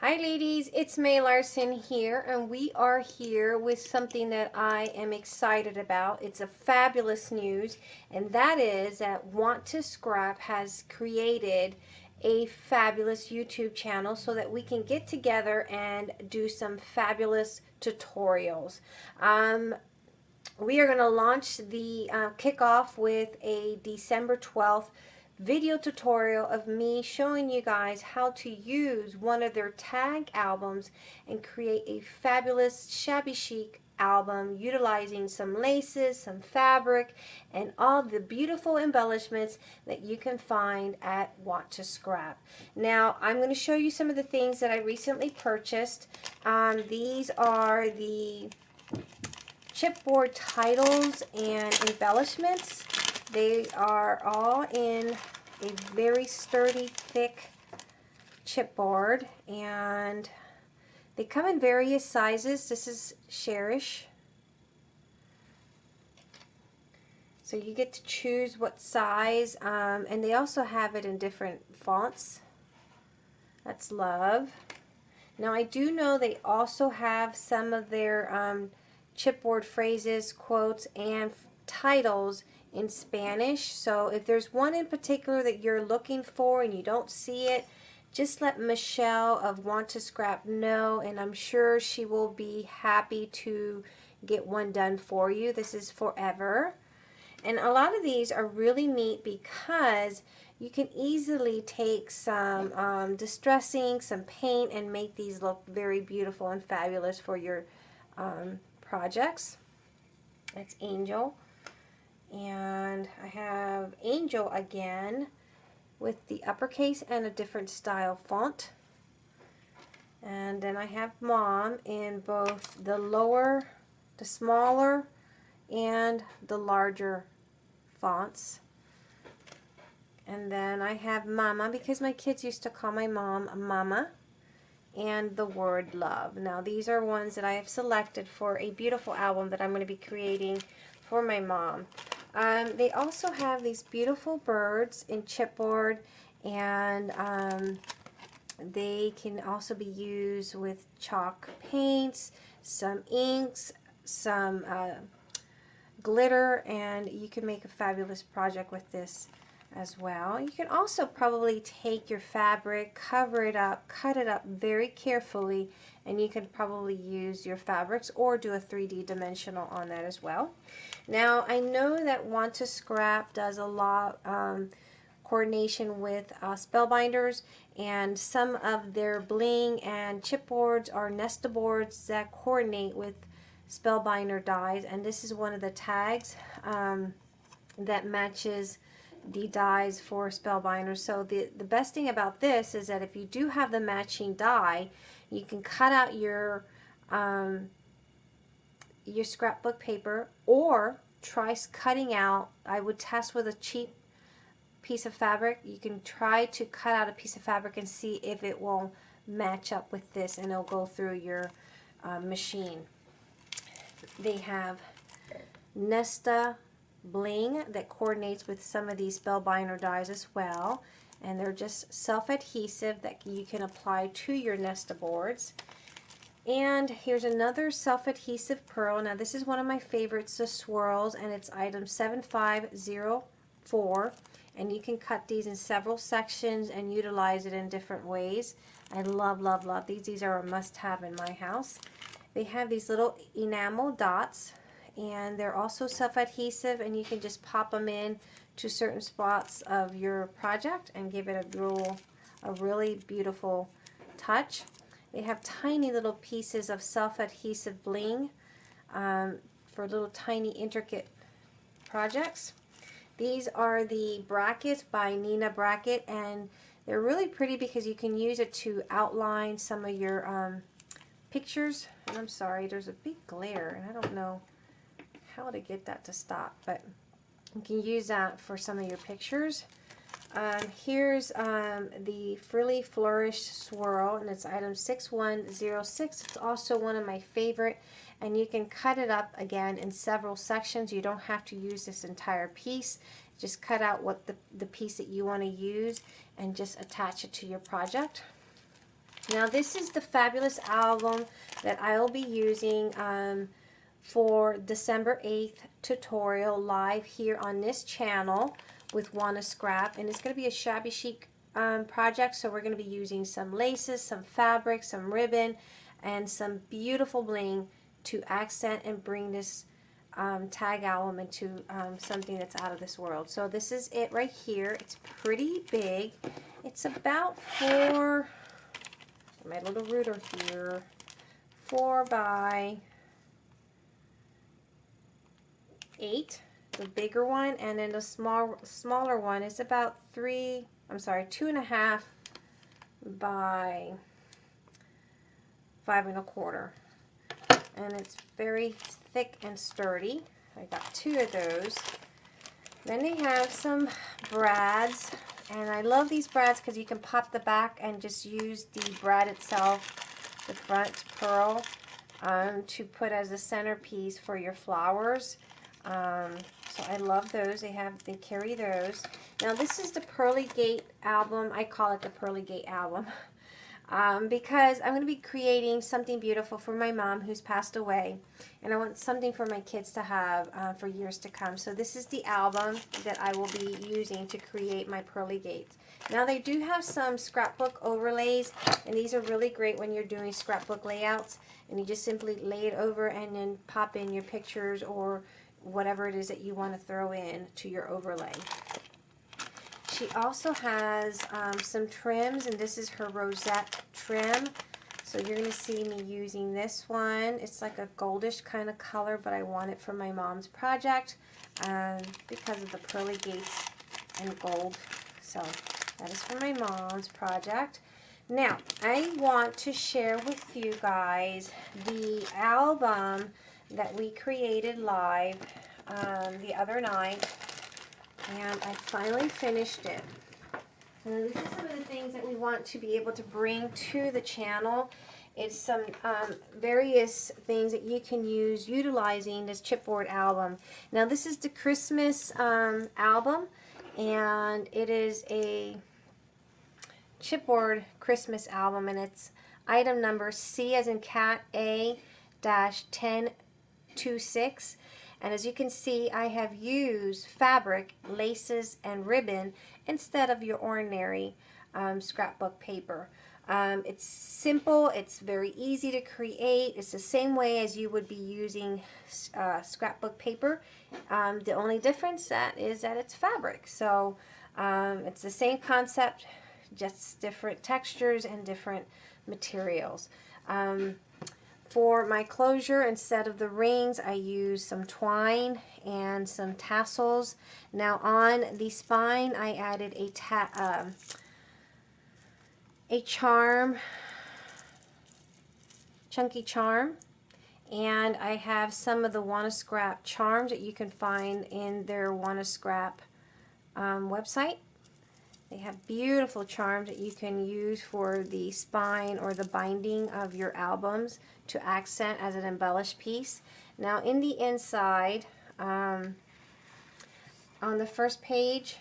Hi ladies, it's May Larson here, and we are here with something that I am excited about. It's a fabulous news, and that is that Want2Scrap has created a fabulous YouTube channel so that we can get together and do some fabulous tutorials. We are going to launch the kickoff with a December 12th video tutorial of me showing you guys how to use one of their tag albums and create a fabulous shabby chic album utilizing some laces, some fabric, and all the beautiful embellishments that you can find at Want2Scrap. Now I'm going to show you some of the things that I recently purchased. These are the chipboard titles and embellishments. They are all in a very sturdy, thick chipboard, and they come in various sizes. This is Cherish, so you get to choose what size, and they also have it in different fonts. That's Love. Now I do know they also have some of their chipboard phrases, quotes, and titles in Spanish. So if there's one in particular that you're looking for and you don't see it, just let Michelle of Want2Scrap know, and I'm sure she will be happy to get one done for you. This is forever. And a lot of these are really neat because you can easily take some distressing, some paint, and make these look very beautiful and fabulous for your projects. That's Angel. And I have Angel again with the uppercase and a different style font. And then I have Mom in both the lower, the smaller, and the larger fonts. And then I have Mama, because my kids used to call my mom Mama, and the word Love. Now these are ones that I have selected for a beautiful album that I'm going to be creating for my mom. They also have these beautiful birds in chipboard, and they can also be used with chalk paints, some inks, some glitter, and you can make a fabulous project with this as well. You can also probably take your fabric, cover it up, cut it up very carefully, and you can probably use your fabrics or do a 3D dimensional on that as well. Now I know that Want2Scrap does a lot coordination with spellbinders, and some of their bling and chipboards are nesta boards that coordinate with spellbinder dies, and this is one of the tags that matches the dies for spellbinders. So the best thing about this is that if you do have the matching die, you can cut out your scrapbook paper, or try cutting out. I would test with a cheap piece of fabric. You can try to cut out a piece of fabric and see if it will match up with this, and it'll go through your machine. They have Nesta Bling that coordinates with some of these spellbinder dies as well, and they're just self-adhesive that you can apply to your Nesta boards. And here's another self-adhesive pearl. Now this is one of my favorites, the swirls, and it's item 7504, and you can cut these in several sections and utilize it in different ways. I love, love, love these. These are a must-have in my house. They have these little enamel dots, and they're also self-adhesive, and you can just pop them in to certain spots of your project and give it a really beautiful touch. They have tiny little pieces of self-adhesive bling for little tiny intricate projects. These are the brackets by Nina Bracket, and they're really pretty because you can use it to outline some of your pictures. And I'm sorry, there's a big glare and I don't know how to get that to stop, but you can use that for some of your pictures. Here's the Frilly Flourish Swirl, and it's item 6106. It's also one of my favorite, and you can cut it up again in several sections. You don't have to use this entire piece. Just cut out what the piece that you want to use and just attach it to your project. Now this is the fabulous album that I will be using for December 8th tutorial live here on this channel with Want2Scrap, and it's going to be a shabby chic project. So we're going to be using some laces, some fabric, some ribbon, and some beautiful bling to accent and bring this tag album into something that's out of this world. So this is it right here. It's pretty big. It's about my little ruler here, 4 by 8, the bigger one, and then the smaller one is about 2.5 by 5.25, and it's very thick and sturdy. I got 2 of those. Then they have some brads, and I love these brads because you can pop the back and just use the brad itself, the front pearl, to put as a centerpiece for your flowers. So I love those. They carry those. Now this is the Pearly Gate album. I call it the Pearly Gate album because I'm going to be creating something beautiful for my mom who's passed away, and I want something for my kids to have for years to come. So this is the album that I will be using to create my Pearly Gates. Now they do have some scrapbook overlays, and these are really great when you're doing scrapbook layouts, and you just simply lay it over and then pop in your pictures or whatever it is that you want to throw in to your overlay. She also has some trims, and this is her rosette trim. So you're going to see me using this one. It's like a goldish kind of color, but I want it for my mom's project because of the pearly gates and gold. So that is for my mom's project. Now, I want to share with you guys the album that we created live the other night, and I finally finished it. And these are some of the things that we want to be able to bring to the channel. It's some various things that you can use utilizing this chipboard album. Now this is the Christmas album, and it is a chipboard Christmas album, and it's item number C as in cat A-1026. And as you can see, I have used fabric, laces, and ribbon instead of your ordinary scrapbook paper. It's simple, it's very easy to create. It's the same way as you would be using scrapbook paper. The only difference is that it's fabric. So it's the same concept, just different textures and different materials. For my closure, instead of the rings, I use some twine and some tassels. Now on the spine, I added a charm, chunky charm, and I have some of the Want2Scrap charms that you can find in their Want2Scrap website. They have beautiful charms that you can use for the spine or the binding of your albums to accent as an embellished piece. Now in the inside, on the first page,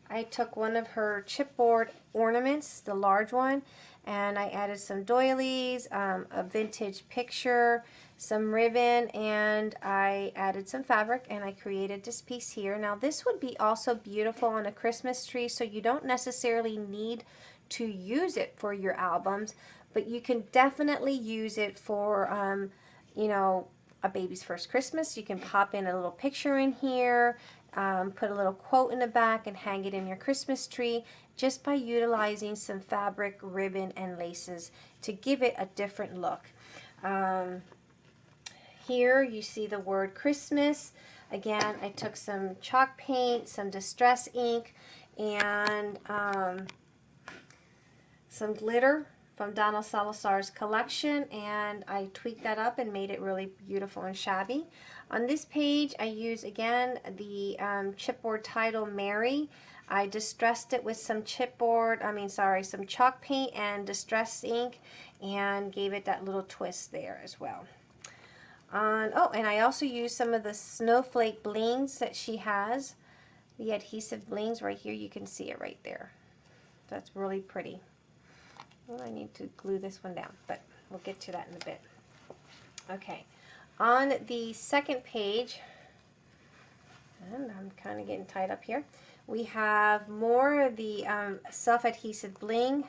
I took one of her chipboard ornaments, the large one, and I added some doilies, a vintage picture, some ribbon, and I added some fabric, and I created this piece here. Now this would be also beautiful on a Christmas tree, so you don't necessarily need to use it for your albums, but you can definitely use it for you know, a baby's first Christmas. You can pop in a little picture in here, put a little quote in the back, and hang it in your Christmas tree just by utilizing some fabric, ribbon, and laces to give it a different look. Here you see the word Christmas. Again, I took some chalk paint, some distress ink, and some glitter from Donald Salazar's collection, and I tweaked that up and made it really beautiful and shabby. On this page, I use again the chipboard title Mary. I distressed it with some some chalk paint and distress ink, and gave it that little twist there as well. Oh, and I also used some of the snowflake blings that she has. The adhesive blings right here, you can see it right there. That's really pretty. Well, I need to glue this one down, but we'll get to that in a bit. Okay, on the second page, and I'm kind of getting tied up here, we have more of the self-adhesive bling.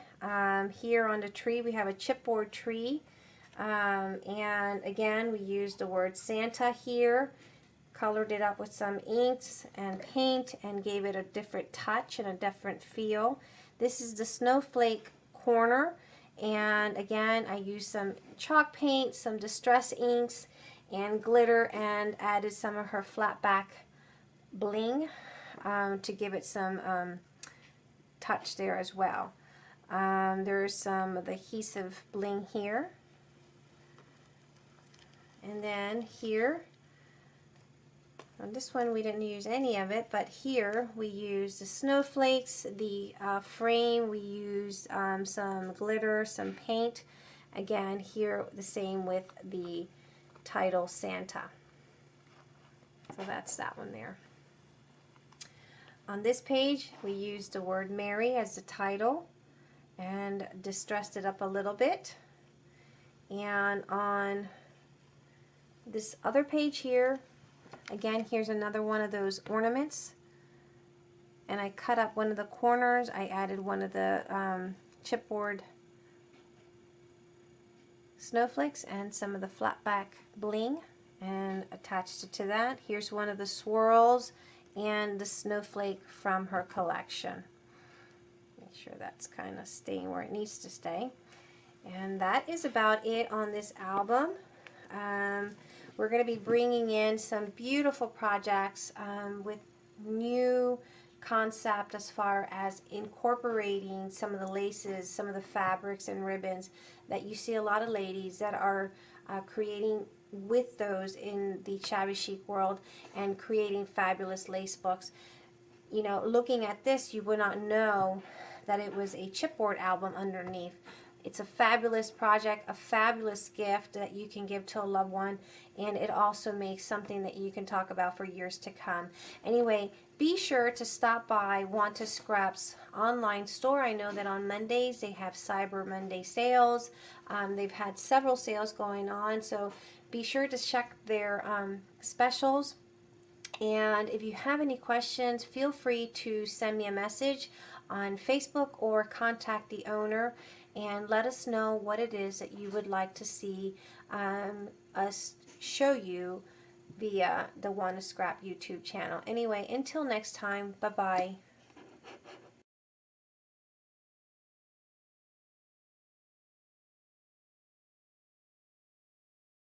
Here on the tree, we have a chipboard tree. And again, we used the word Santa here, colored it up with some inks and paint, and gave it a different touch and a different feel. This is the snowflake corner, and again, I used some chalk paint, some distress inks, and glitter, and added some of her flat back bling to give it some touch there as well. There's some of the adhesive bling here. And then here, on this one we didn't use any of it, but here we used the snowflakes, the frame, we used some glitter, some paint. Again, here the same with the title Santa. So that's that one there. On this page, we used the word Mary as the title and distressed it up a little bit. And on this other page here, again, here's another one of those ornaments, and I cut up one of the corners. I added one of the chipboard snowflakes and some of the flat back bling and attached it to that. Here's one of the swirls and the snowflake from her collection. Make sure that's kind of staying where it needs to stay. And that is about it on this album. We're going to be bringing in some beautiful projects with new concept as far as incorporating some of the laces, some of the fabrics and ribbons that you see a lot of ladies that are creating with those in the shabby chic world and creating fabulous lace books. You know, looking at this, you would not know that it was a chipboard album underneath. It's a fabulous project, a fabulous gift that you can give to a loved one, and it also makes something that you can talk about for years to come. Anyway, be sure to stop by Want2Scrap's online store. I know that on Mondays they have Cyber Monday sales. They've had several sales going on, so be sure to check their specials. And if you have any questions, feel free to send me a message on Facebook or contact the owner and let us know what it is that you would like to see us show you via the Want2Scrap YouTube channel. Anyway, until next time, bye-bye.